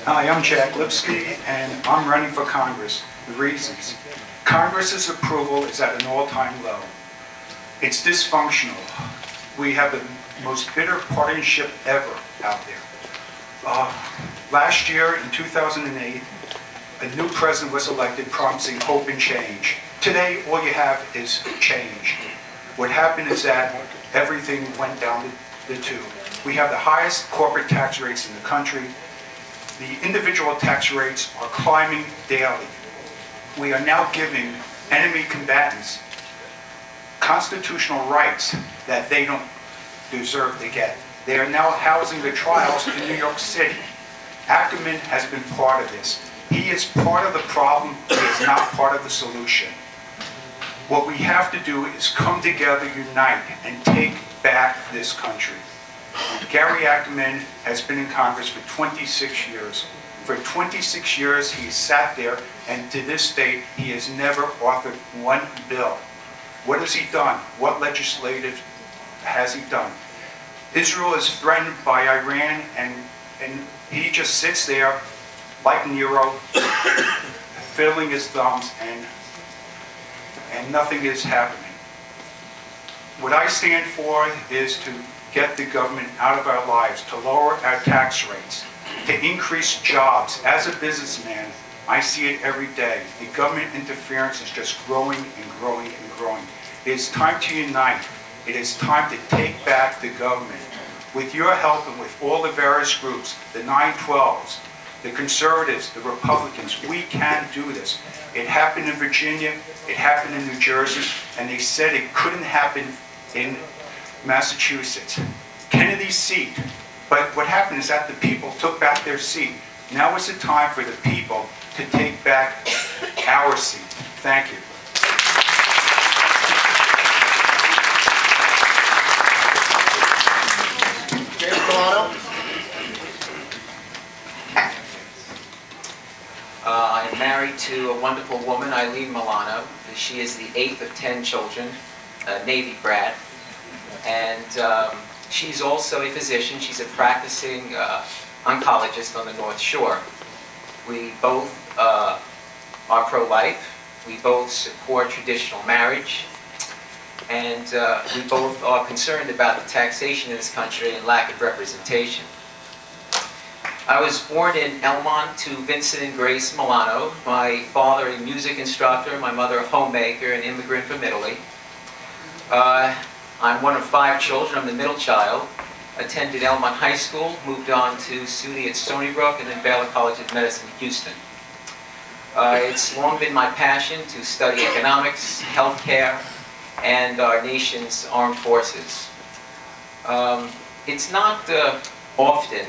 Hi, I'm Jack Lipsky, and I'm running for Congress. The reasons. Congress's approval is at an all-time low. It's dysfunctional. We have the most bitter partisanship ever out there. Last year, in 2008, a new president was elected promising hope and change. Today, all you have is change. What happened is that everything went down the tube. We have the highest corporate tax rates in the country. The individual tax rates are climbing daily. We are now giving enemy combatants constitutional rights that they don't deserve to get. They are now housing the trials in New York City. Ackerman has been part of this. He is part of the problem. He is not part of the solution. What we have to do is come together, unite, and take back this country. Gary Ackerman has been in Congress for 26 years. For 26 years, he sat there, and to this date, he has never authored one bill. What has he done? What legislative has he done? Israel is threatened by Iran, and he just sits there like Nero, fiddling his thumbs, and nothing is happening. What I stand for is to get the government out of our lives, to lower our tax rates, to increase jobs. As a businessman, I see it every day. The government interference is just growing and growing and growing. It is time to unite. It is time to take back the government. With your help and with all the various groups, the 912s, the conservatives, the Republicans, we can do this. It happened in Virginia, it happened in New Jersey, and they said it couldn't happen in Massachusetts. Kennedy's seat. But what happened is that the people took back their seat. Now is the time for the people to take back our seat. Thank you. I'm married to a wonderful woman, Eileen Milano. She is the 8th of 10 children, a Navy brat. And she's also a physician. She's a practicing oncologist on the North Shore. We both are pro-life. We both support traditional marriage. And we both are concerned about the taxation in this country and lack of representation. I was born in Elmont to Vincent and Grace Milano. My father, a music instructor, my mother, a homemaker, an immigrant from Italy. I'm one of 5 children. I'm the middle child. Attended Elmont High School, moved on to SUNY at Stony Brook, and then Baylor College of Medicine in Houston. It's long been my passion to study economics, healthcare, and our nation's armed forces. It's not often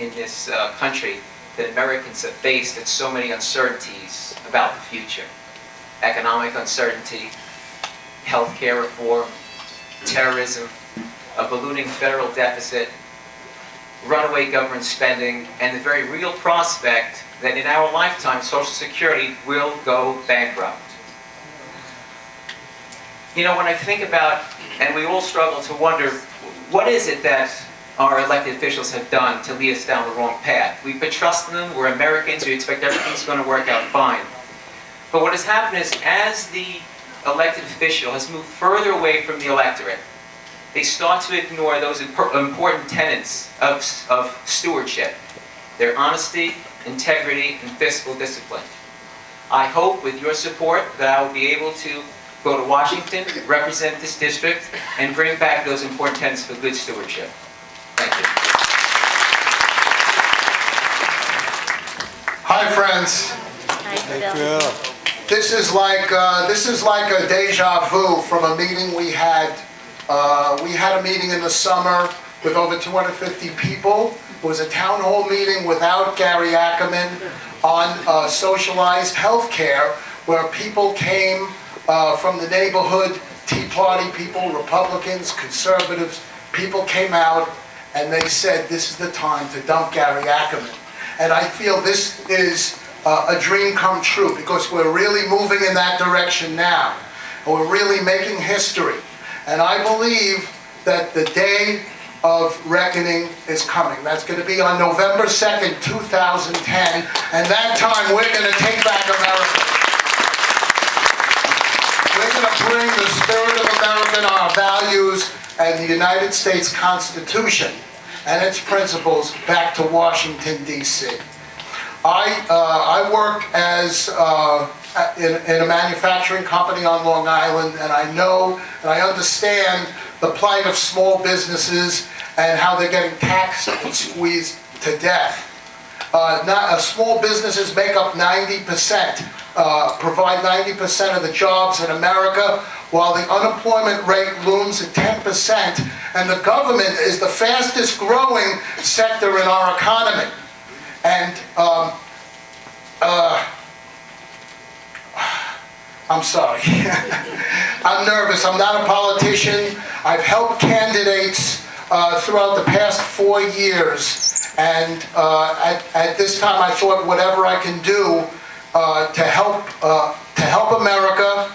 in this country that Americans have faced so many uncertainties about the future. Economic uncertainty, healthcare reform, terrorism, a ballooning federal deficit, runaway government spending, and the very real prospect that in our lifetime Social Security will go bankrupt. You know, when I think about, and we all struggle to wonder, what is it that our elected officials have done to lead us down the wrong path? We put trust in them, we're Americans, we expect everything's going to work out fine. But what has happened is, as the elected official has moved further away from the electorate, they start to ignore those important tenets of stewardship, their honesty, integrity, and fiscal discipline. I hope with your support that I will be able to go to Washington, represent this district, and bring back those important tenets for good stewardship. Thank you. Hi, friends. Hi, Bill. This is like a deja vu from a meeting we had. We had a meeting in the summer with over 250 people. It was a town hall meeting without Gary Ackerman on socialized health care, where people came from the neighborhood, Tea Party people, Republicans, conservatives. People came out and they said, this is the time to dump Gary Ackerman. And I feel this is a dream come true, because we're really moving in that direction now. And we're really making history. And I believe that the day of reckoning is coming. That's going to be on November 2nd, 2010, and that time we're going to take back America. We're going to bring the spirit of America and our values and the United States Constitution and its principles back to Washington, D.C. I work as in a manufacturing company on Long Island, and I know and I understand the plight of small businesses and how they're getting taxed and squeezed to death. Small businesses make up 90%, provide 90% of the jobs in America, while the unemployment rate looms at 10%, and the government is the fastest growing sector in our economy. And I'm sorry. I'm nervous. I'm not a politician. I've helped candidates throughout the past 4 years, and at this time I thought whatever I can do to help America.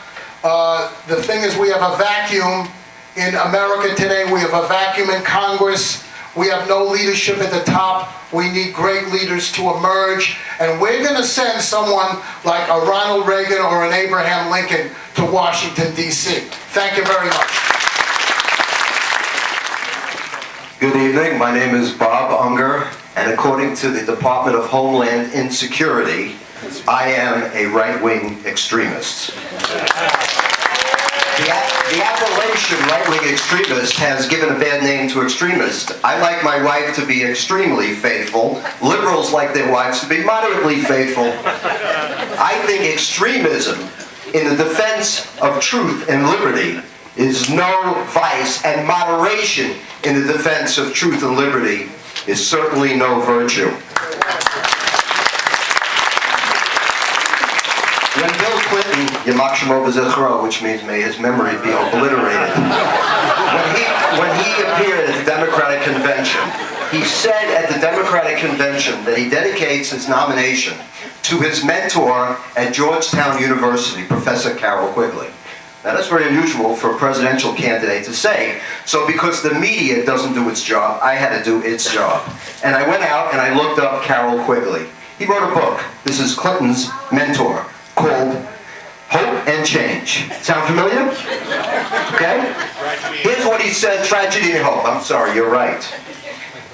The thing is, we have a vacuum in America today. We have a vacuum in Congress. We have no leadership at the top. We need great leaders to emerge. And we're going to send someone like a Ronald Reagan or an Abraham Lincoln to Washington, D.C. Thank you very much. Good evening. My name is Bob Unger, and according to the Department of Homeland Insecurity, I am a right-wing extremist. The appellation right-wing extremist has given a bad name to extremist. I like my wife to be extremely faithful. Liberals like their wives to be moderately faithful. I think extremism in the defense of truth and liberty is no vice, and moderation in the defense of truth and liberty is certainly no virtue. When Bill Clinton, Yamach Shemo B'Zichro, which means may his memory be obliterated, when he appeared at the Democratic Convention, he said at the Democratic Convention that he dedicates his nomination to his mentor at Georgetown University, Professor Carroll Quigley. Now that's very unusual for a presidential candidate to say. So because the media doesn't do its job, I had to do its job. And I went out and I looked up Carroll Quigley. He wrote a book. This is Clinton's mentor, called Hope and Change. Sound familiar? Okay? Here's what he said, Tragedy and Hope. I'm sorry, you're right.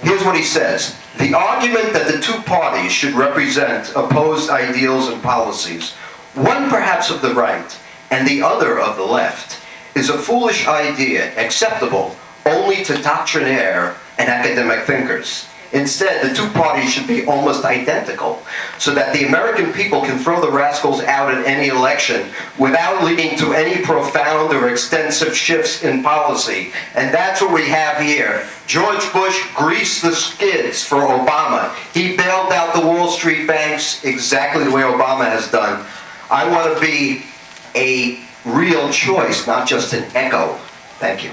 Here's what he says. The argument that the two parties should represent opposed ideals and policies, one perhaps of the right and the other of the left, is a foolish idea acceptable only to doctrinaire and academic thinkers. Instead, the two parties should be almost identical, so that the American people can throw the rascals out at any election without leading to any profound or extensive shifts in policy. And that's what we have here. George Bush greased the skids for Obama. He bailed out the Wall Street banks exactly the way Obama has done. I want to be a real choice, not just an echo. Thank you.